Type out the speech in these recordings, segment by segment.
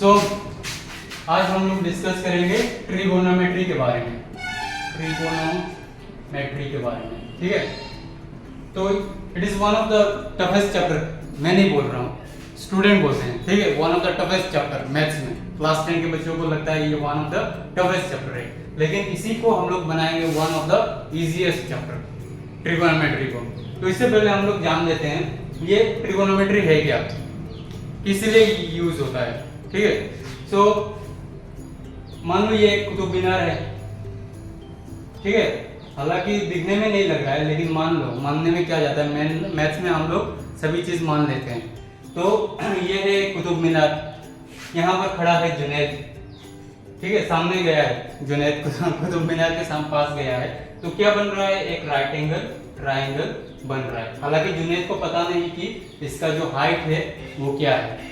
सो आज हम लोग डिस्कस करेंगे ट्रिगोनोमेट्री के बारे में, ट्रिगोनोमेट्री के बारे में, ठीक है। तो it is one of the toughest chapter, मैं नहीं बोल रहा हूँ, स्टूडेंट बोलते हैं, ठीक है। One of the toughest chapter maths में, क्लास 10 के बच्चों को लगता है ये one of the toughest chapter है, लेकिन इसी को हम लोग बनाएंगे one of the easiest chapter, trigonometry को। तो इससे पहले हम लोग जान लेते हैं ये ट्रिगोनोमेट्री है क्या, किस लिए यूज होता है, ठीक है। सो मान लो ये एक कुतुब मीनार है, ठीक है। हालांकि दिखने में नहीं लग रहा है, लेकिन मान लो, मानने में क्या जाता है, मैथ्स में हम लोग सभी चीज मान लेते हैं। तो ये है कुतुब मीनार, यहाँ पर खड़ा है जुनैद, ठीक है, सामने गया है जुनैद कुतुब मीनार के सामने पास गया है, तो क्या बन रहा है, एक राइट एंगल ट्राइंगल बन रहा है। हालांकि जुनैद को पता नहीं कि इसका जो हाइट है वो क्या है,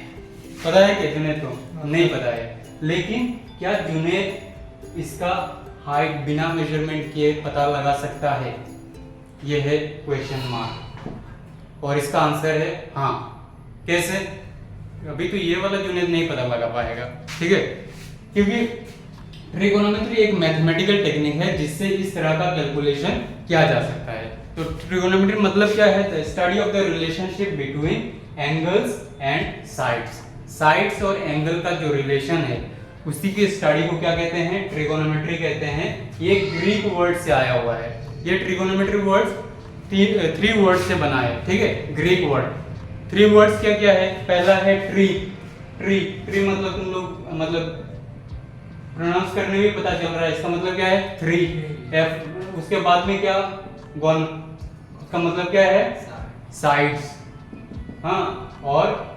पता है क्या जुनैद को? नहीं पता है। लेकिन क्या जुनैद इसका हाइट बिना मेजरमेंट किए पता लगा सकता है? ये है क्वेश्चन मार्क, और इसका आंसर है हाँ। कैसे? अभी तो ये वाला जुनैद नहीं पता लगा पाएगा, ठीक है, क्योंकि ट्रिगोनोमेट्री एक मैथमेटिकल टेक्निक है जिससे इस तरह का कैलकुलेशन किया जा सकता है। तो ट्रिगोनोमेट्री मतलब क्या है? The study of the relationship between angles and sides. Sides और एंगल का जो रिलेशन है उसी की स्टडी को क्या कहते हैं? ट्रिगोनोमेट्री कहते हैं। ये ग्रीक वर्ड से आया हुआ है। ये ट्रिगोनोमेट्री वर्ड थ्री वर्ड से बना है, ठीक है, ग्रीक वर्ड। थ्री वर्ड्स क्या क्या है? पहला है ट्री, ट्री, ट्री मतलब तुम लोग मतलब प्रोनाउंस करने में पता चल रहा है, इसका मतलब क्या है? Three, F. उसके बाद में क्या? वन, उसका मतलब क्या है? साइड्स, हाँ। और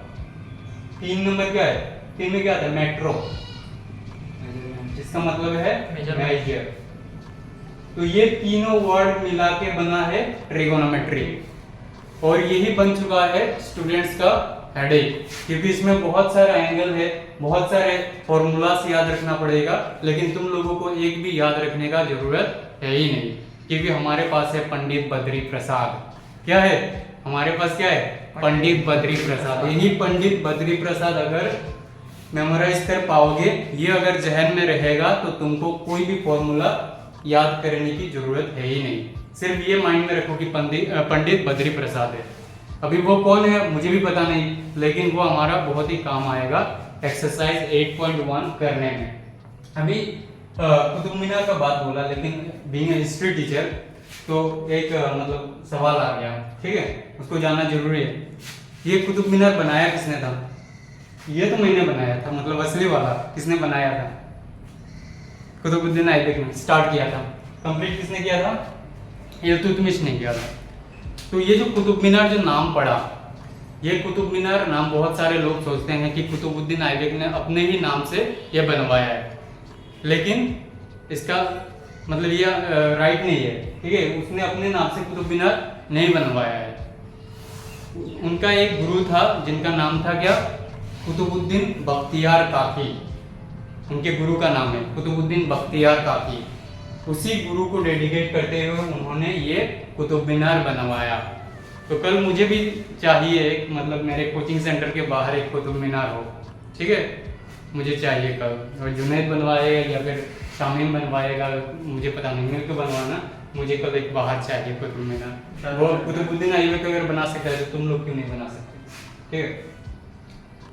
3 नंबर क्या है? 3 में क्या आता है? मेट्रो, जिसका मतलब है मेजर। तो ये तीनों वर्ड मिला के बना है ट्रिगोनोमेट्री, और यही बन चुका है स्टूडेंट्स का हेडेक, क्योंकि इसमें बहुत सारा एंगल है, बहुत सारे फॉर्मूलास याद रखना पड़ेगा, लेकिन तुम लोगों को एक भी याद रखने का जरूरत है ही नहीं, क्योंकि हमारे पास है पंडित बद्री प्रसाद। क्या है हमारे पास? क्या है? पंडित बद्री प्रसाद। यही पंडित बद्री प्रसाद अगर मेमोराइज कर पाओगे, ये अगर जहन में रहेगा, तो तुमको कोई भी फॉर्मूला याद करने की जरूरत है ही नहीं। सिर्फ ये माइंड में रखो कि पंडित बद्री प्रसाद है। अभी वो कौन है मुझे भी पता नहीं, लेकिन वो हमारा बहुत ही काम आएगा एक्सरसाइज 8.1 करने में। अभी कुतुब मीनार का बात बोला, लेकिन बीइंग ए हिस्ट्री टीचर तो एक मतलब सवाल आ गया, ठीक है, उसको जानना जरूरी है। ये कुतुब मीनार बनाया किसने था? ये तो मैंने बनाया था, मतलब असली वाला किसने बनाया था? कुतुबुद्दीन ऐबक ने स्टार्ट किया था। कंप्लीट किसने किया था? इल्तुतमिश ने किया था। तो ये जो कुतुब मीनार जो नाम पड़ा, ये कुतुब मीनार नाम बहुत सारे लोग सोचते हैं कि कुतुबुद्दीन ऐबक ने अपने ही नाम से ये बनवाया है, लेकिन इसका मतलब ये राइट नहीं है, ठीक है। उसने अपने नाम से कुतुब मीनार नहीं बनवाया है। उनका एक गुरु था जिनका नाम था क्या? कुतुबुद्दीन बख्तियार काकी। उनके गुरु का नाम है कुतुबुद्दीन बख्तियार काकी। उसी गुरु को डेडिकेट करते हुए उन्होंने ये कुतुब मीनार बनवाया। तो कल मुझे भी चाहिए एक, मतलब मेरे कोचिंग सेंटर के बाहर एक कुतुब मीनार हो, ठीक है, मुझे चाहिए कल। और जुनैद बनवाएगा या फिर शामिल बनवाएगा, मुझे पता नहीं, मेरे को बनवाना, मुझे कल एक बाहर चाहिए कुतुब मीनार। वो कुतुबुद्दीन ऐबक अगर बना सकता है तो तुम लोग क्यों नहीं बना सकते, ठीक है।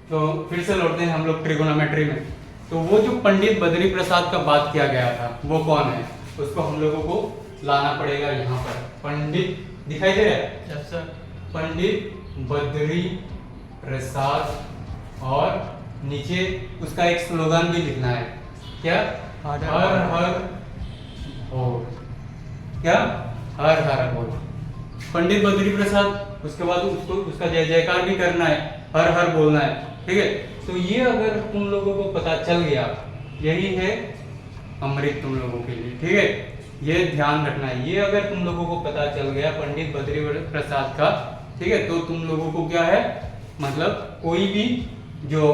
तो फिर से लौटते हैं हम लोग ट्रिगोनोमेट्री में। तो वो जो पंडित बद्री प्रसाद का बात किया गया था, वो कौन है? उसको हम लोगों को लाना पड़ेगा यहाँ पर। पंडित दिखाई दे रहा है? Yes sir. पंडित बद्री प्रसाद, और नीचे उसका एक स्लोगन भी लिखना है। क्या? हर हर बोल। क्या? हर हर बोल। पंडित बद्री प्रसाद, उसके बाद उसको उसका जय जयकार भी करना है, हर हर बोलना है, ठीक है। तो ये अगर तुम लोगों को पता चल गया, यही है अमृत तुम लोगों के लिए, ठीक है। ये ध्यान रखना है, ये अगर तुम लोगों को पता चल गया पंडित बद्री प्रसाद का, ठीक है, तो तुम लोगों को क्या है, मतलब कोई भी जो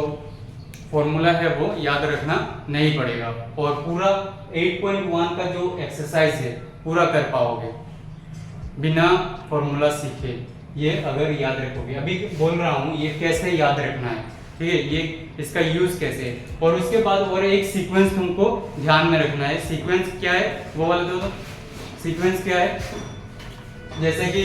फॉर्मूला है वो याद रखना नहीं पड़ेगा, और पूरा 8.1 का जो एक्सरसाइज है पूरा कर पाओगे बिना फॉर्मूला सीखे, ये अगर याद रखोगे। अभी बोल रहा हूँ ये कैसे याद रखना है। ठीक है, ये इसका यूज कैसे है। और उसके बाद और एक सीक्वेंस तुमको ध्यान में रखना है। सीक्वेंस क्या है वो वाला दो। सीक्वेंस क्या है, जैसे कि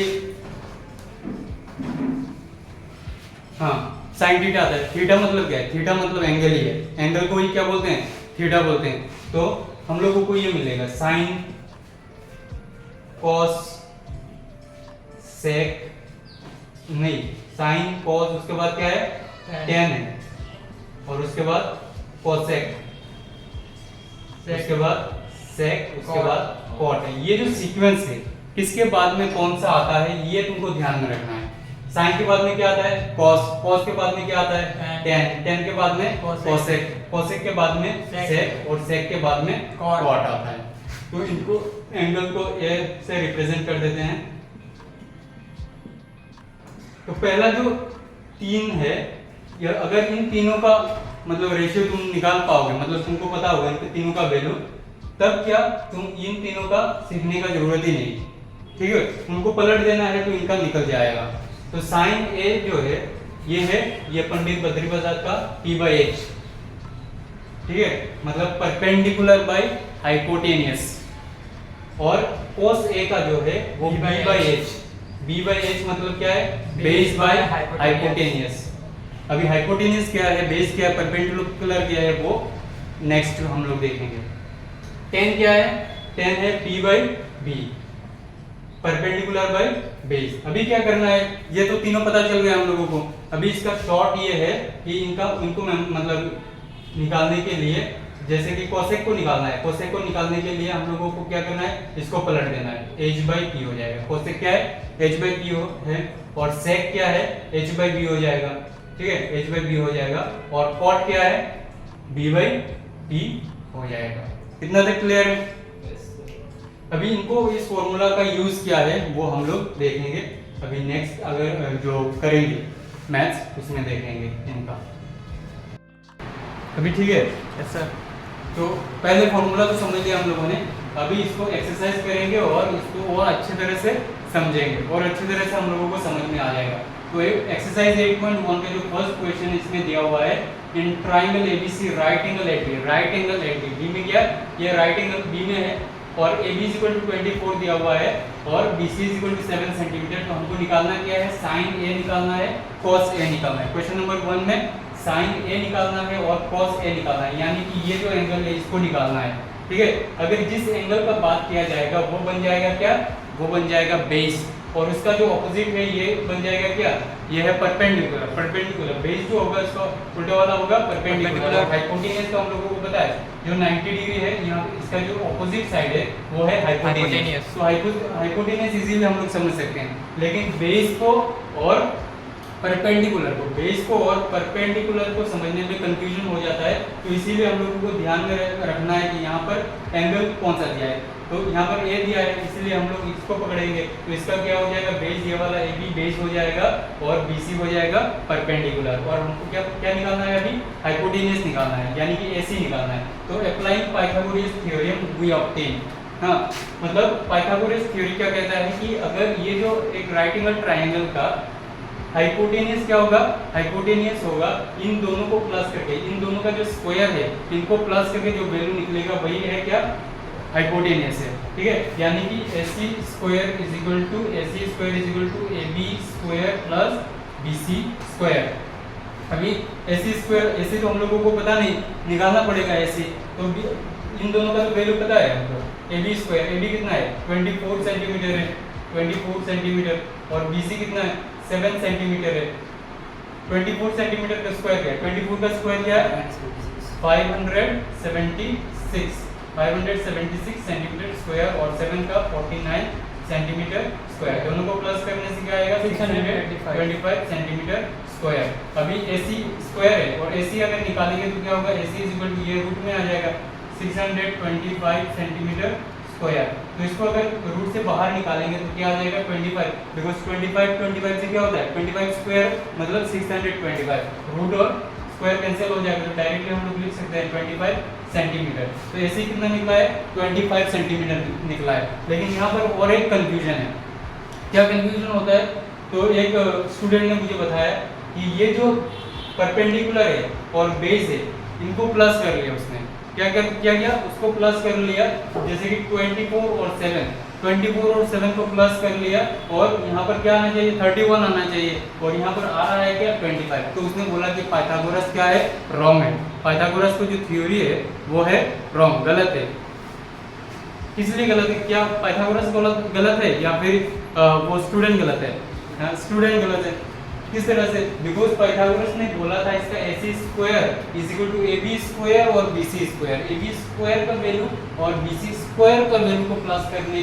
हाँ साइन थीटा आता है। थीटा मतलब क्या है, थीटा मतलब एंगल ही है, एंगल को ही क्या बोलते हैं, थीटा बोलते हैं। तो हम लोगों को ये मिलेगा साइन कॉस सेक, नहीं साइन कॉस, उसके बाद क्या है टेन है, और उसके बाद कोसेक, उसके बाद सेक, उसके बाद कॉट है। ये जो सीक्वेंस है किसके बाद में कौन सा आता है ये तुमको ध्यान में रखना है। साइन के बाद में क्या आता है कॉस, कॉस के बाद में क्या आता है टेन, टेन के बाद में कोसेक, कोसेक के बाद में सेक, और सेक के बाद में कॉट आता है। तो इनको एंगल को ए से रिप्रेजेंट कर देते हैं। तो पहला जो तीन है, अगर इन तीनों का मतलब रेशियो तुम निकाल पाओगे, मतलब तुमको पता होगा इन तीनों का वैल्यू, तब क्या तुम इन तीनों का सीखने का जरूरत ही नहीं, ठीक है। उनको पलट देना है तो इनका निकल जाएगा। तो साइन ए जो है ये पंडित बद्री प्रसाद का P/H, ठीक है, मतलब परपेंडिकुलर बाय हाइपोटेनियस। और कोस ए का जो है वो B/H, B/H मतलब क्या है बेस बाय हाइपोटेनियस। अभी हाइपोटेनियस क्या है, बेस क्या है, परपेंडिकुलर क्या है, वो नेक्स्ट हम लोग देखेंगे। टेन क्या है, टेन है P/B, परपेंडिकुलर बाय बेस। अभी क्या करना है, ये तो तीनों पता चल गया हम लोगों को। अभी इसका शॉर्ट ये है कि इनको मतलब निकालने के लिए, जैसे कि कोसेक को निकालना है, कोसेक को निकालने के लिए हम लोगों को क्या करना है, इसको पलट देना है, H/P हो जाएगा। कोसेक क्या है H/P है, और सेक क्या है H/B हो जाएगा, ठीक है, H/B हो जाएगा। और कॉट क्या है B/P हो जाएगा। कितना तक क्लियर है? अभी इनको इस फॉर्मूला का यूज क्या है वो हम लोग देखेंगे अभी नेक्स्ट, अगर जो करेंगे मैथ्स उसमें देखेंगे इनका। अभी ठीक है सर, तो पहले फॉर्मूला तो समझ लिया हम लोगों ने। अभी इसको एक्सरसाइज करेंगे और इसको और अच्छी तरह से समझेंगे और अच्छी तरह से हम लोगों को समझ में आ जाएगा। तो एक्सरसाइज 8.1 का जो फर्स्ट क्वेश्चन इसमें दिया हुआ है, in triangle ABC right angle at B, right angle at B में क्या, ये राइट एंगल बी में है, और AB = 24 दिया हुआ है, और BC = 7 सेंटीमीटर। तो हमको निकालना क्या है, साइन A निकालना है, कॉस A निकालना है। क्वेश्चन नंबर 1 में साइन A निकालना है और कॉस A निकालना है, यानी कि ये जो एंगल है इसको निकालना है, ठीक है। अगर जिस एंगल का बात किया जाएगा वो बन जाएगा क्या, वो बन जाएगा बेस, और उसका जो ऑपोजिट है ये बन जाएगा क्या, ये है परपेंडिकुलर। परपेंडिकुलर बेस जो होगा इसका उल्टा वाला होगा परपेंडिकुलर। हाइपोटेनियस का हम लोगों को पता है जो 90 डिग्री है, यहाँ इसका जो ऑपोजिट साइड है वो है हाइपोटेनियस। तो हाइपोटेनियस इजीली हम लोग समझ सकते हैं, लेकिन बेस को और परपेंडिकुलर को, बेस को और परपेंडिकुलर को समझने में कंफ्यूजन हो जाता है। तो इसीलिए हम लोगों को ध्यान में रखना है कि यहाँ पर एंगल कौन सा दिया है। तो यहाँ पर A दिया है, इसलिए हम लोग इसको पकड़ेंगे। तो इसका क्या हो जाएगा, बेस, ये वाला AB बेस हो जाएगा, और BC हो जाएगा परपेंडिकुलर। और हमको क्या क्या निकालना है, अभी हाइपोटेनियस निकालना है, यानी कि AC निकालना है। तो applying Pythagoras theorem we obtain, हाँ मतलब पाइथागोरस थ्योरी क्या कहता है कि अगर ये जो एक राइट एंगल ट्राइंगल का हाइपोटेनियस क्या होगा, हाइपोटेनियस होगा इन दोनों को प्लस करके, इन दोनों का जो स्क्वायर है इनको प्लस करके जो वैल्यू निकलेगा वही है क्या, हाइपोटेनियस है, ठीक है। यानी कि AC² = AB² प्लस BC²। अभी AC तो हम लोगों को पता नहीं, निकालना पड़ेगा AC। तो इन दोनों का तो वैल्यू पता है हमको, AB² कितना है 24 सेंटीमीटर है, 24 सेंटीमीटर, और BC कितना है 7 सेंटीमीटर है। 24 सेंटीमीटर का स्क्वायर क्या है, 24 का स्क्वायर क्या है 576 सेंटीमीटर स्क्वायर, और 7 का 49 सेंटीमीटर स्क्वायर। दोनों को प्लस करने से क्या आएगा 625 सेंटीमीटर स्क्वायर। अभी AC² है, और AC अगर निकालेंगे तो क्या होगा, AC = ये रूट में आ जाएगा 625 सेंटीमीटर स्क्वायर। तो इसको अगर रूट से बाहर निकालेंगे तो क्या आ जाएगा 25, बिकॉज 25 से क्या होता है 25² मतलब 625, रूट और स्क्वायर कैंसिल हो जाएगा, तो डायरेक्टली हम लोग लिख सकते हैं 25 सेंटीमीटर। तो ऐसे कितना निकला है 25 सेंटीमीटर निकला है। लेकिन यहाँ पर और एक कंफ्यूजन है, क्या कंफ्यूजन होता है, तो एक स्टूडेंट ने मुझे बताया कि ये जो परपेंडिकुलर है और बेस है, इनको प्लस कर लिया उसने। क्या किया उसको प्लस कर लिया, जैसे कि 24 और 7 को प्लस कर लिया, और यहाँ पर क्या आना चाहिए 31 आना चाहिए, और यहाँ पर आ रहा है क्या 25। तो उसने बोला कि पाइथागोरस क्या है, रॉन्ग है। पाइथागोरस को जो थ्योरी है वो है रॉन्ग, गलत है। किस लिए गलत है? क्या पाइथागोरस गलत है या फिर वो स्टूडेंट गलत है? स्टूडेंट गलत है। किस तरह से? बिकॉज पाइथागोरस ने बोला था इसका AC square is equal to AB square और BC स्क्वायर। AB स्क्वायर का वैल्यू और BC स्क्वायर का वैल्यू को प्लस करने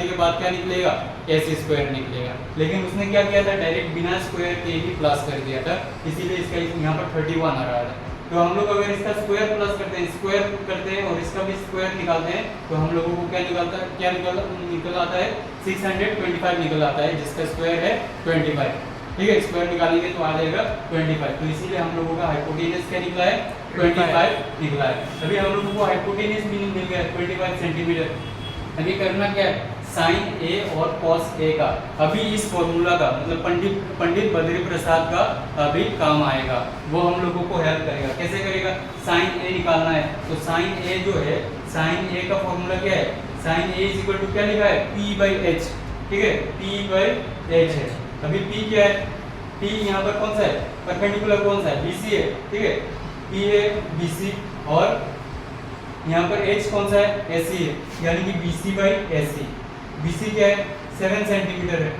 के बाद क्या निकलेगा? AC स्क्वायर निकलेगा। लेकिन उसने क्या किया था, डायरेक्ट बिना स्क्वायर के ही प्लस कर दिया था, इसीलिए इसका यहाँ पर 31 आ रहा था। तो हम लोग अगर इसका स्क्वायर प्लस करते हैं, स्क्वायर करते हैं और इसका भी स्क्वायर निकालते हैं, तो हम लोगों को क्या निकल आता है 625 निकल आता है, जिसका स्क्वायर है 25। ठीक है, स्क्वायर निकालेंगे तो आ जाएगा 25। तो इसीलिए हम लोगों का हाइपोटेनस क्या निकला है 25 निकला है। अभी हम लोगों को हाइपोटेनस भी मिल गया 25 सेंटीमीटर। अभी करना क्या है, साइन ए और कॉस ए का अभी इस फॉर्मूला का मतलब पंडित बद्री प्रसाद का अभी काम आएगा, वो हम लोगों को हेल्प करेगा। कैसे करेगा? साइन ए निकालना है, तो साइन ए जो है, साइन ए का फॉर्मूला क्या है, sine A is equal to क्या लिखा है P/H। ठीक है, P/H है। अभी P क्या है, P यहाँ पर कौन सा है, परपेंडिकुलर कौन सा है, BC है। ठीक है, P है BC, और यहाँ पर H कौन सा है, AC है, यानी कि BC/AC। BC क्या है 7 सेंटीमीटर है,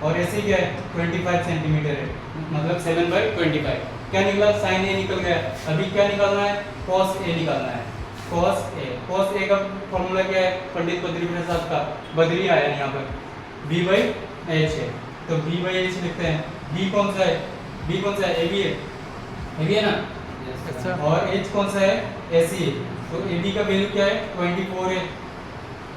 और AC क्या है 25 सेंटीमीटर है, मतलब 7/25। क्या निकला, साइन ए निकल गया। अभी क्या निकालना है, कॉस ए निकालना है। कॉस ए का फॉर्मूला क्या है, पंडित बद्री प्रसाद का, बद्री आया यहाँ पर, B/H है, तो B/H लिखते हैं। B कौन सा है, AB है ना, और H कौन सा है, AC है। तो AB का वैल्यू क्या है 24 है,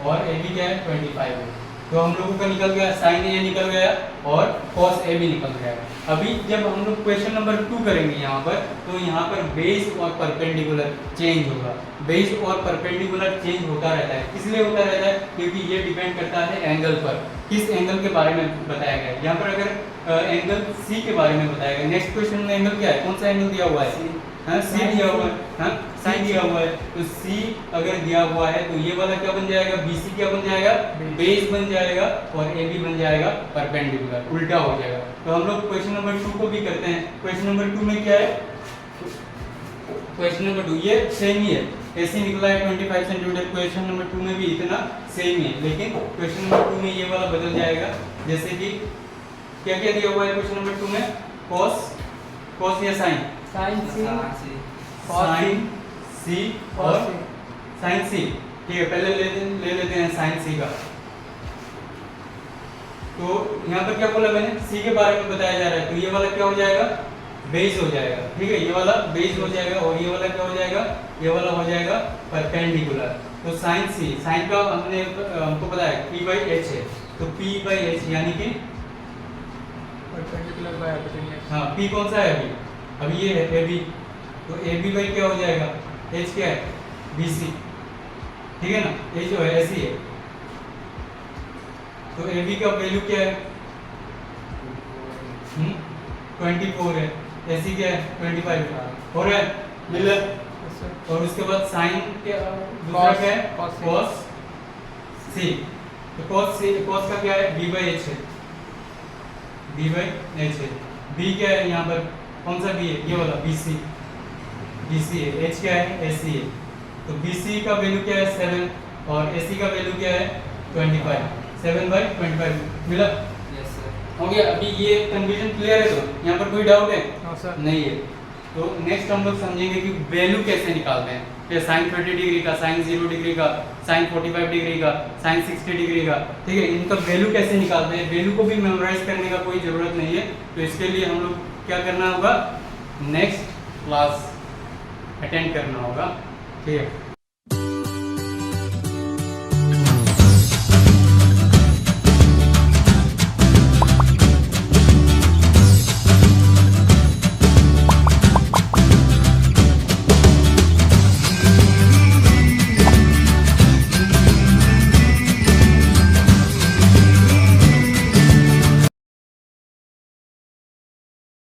और AB क्या है 25 है। तो हम लोगों का निकल गया, साइन ए निकल गया और कॉस ए भी निकल गया। अभी जब हम लोग क्वेश्चन नंबर 2 करेंगे यहाँ पर, तो यहाँ पर बेस और परपेंडिकुलर चेंज होगा। बेस और परपेंडिकुलर चेंज होता रहता है, इसलिए होता रहता है क्योंकि ये डिपेंड करता है एंगल पर, किस एंगल के बारे में बताया गया है। यहाँ पर अगर एंगल सी के बारे में बताया गया, नेक्स्ट क्वेश्चन में एंगल क्या है, कौन सा एंगल दिया हुआ है, सी दिया हुआ है, सी दिया हुआ है। तो सी अगर दिया हुआ है तो ये वाला क्या बन जाएगा, BC क्या बन जाएगा, बेस बन जाएगा, और AB बन जाएगा परपेंडिकुलर, उल्टा हो जाएगा। तो हम लोग क्वेश्चन नंबर 2 को भी करते हैं। क्वेश्चन नंबर 2 में क्या है, क्वेश्चन नंबर 2 ये सेम ही है, AC निकला है 25 सेंटीमीटर। क्वेश्चन नंबर 2 में भी इतना सेम ही है, लेकिन क्वेश्चन नंबर 2 में ये वाला बदल जाएगा। जैसे कि क्या क्या दिया हुआ है क्वेश्चन नंबर 2 में, कॉस या साइन, साइन सी और साइन सी। ठीक है, पहले ले लेते हैं साइन सी का। तो यहाँ पर क्या बोला मैंने, सी के बारे में बताया जा रहा है, तो ये वाला क्या हो जाएगा, बेस हो जाएगा। ठीक है, ये वाला बेस हो जाएगा, और ये वाला क्या हो जाएगा, ये वाला हो जाएगा परपेंडिकुलर। तो साइन सी, साइन का हमको पता है P/H है, तो P/H यानी कि परपेंडिकुलर बाय हाइपोटेन्यूज। हाँ, P कौन सा है अभी ये है AB, तो AB बाई क्या हो जाएगा, H क्या है BC। ठीक है ना, H जो है ऐसी है, तो AB का वैल्यू क्या है 24 है, AC क्या है 25 हो रहा है, मिल रहा है। और उसके बाद साइन क्या दूसरा क्या है, cos C। तो cos का क्या है B/H है, B/H है। B क्या है यहाँ पर, कौन सा B है, ये वाला BC है। H क्या है AC है, तो BC का वैल्यू क्या है 7, और AC का वैल्यू क्या है 25, 7/25 मिला। यस सर, हो गया। अभी ये कंफ्यूजन क्लियर है, तो यहाँ पर कोई डाउट है नो सर, नहीं है। तो नेक्स्ट हम लोग समझेंगे कि वैल्यू कैसे निकालते हैं, कि साइन 30 डिग्री का, साइन 0 डिग्री का, साइन 45 डिग्री का, साइन 60 डिग्री का। ठीक है, इनका वैल्यू कैसे निकालते हैं। वैल्यू को भी मेमोराइज करने का कोई ज़रूरत नहीं है, तो इसके लिए हम लोग क्या करना होगा, नेक्स्ट क्लास अटेंड करना होगा। ठीक है।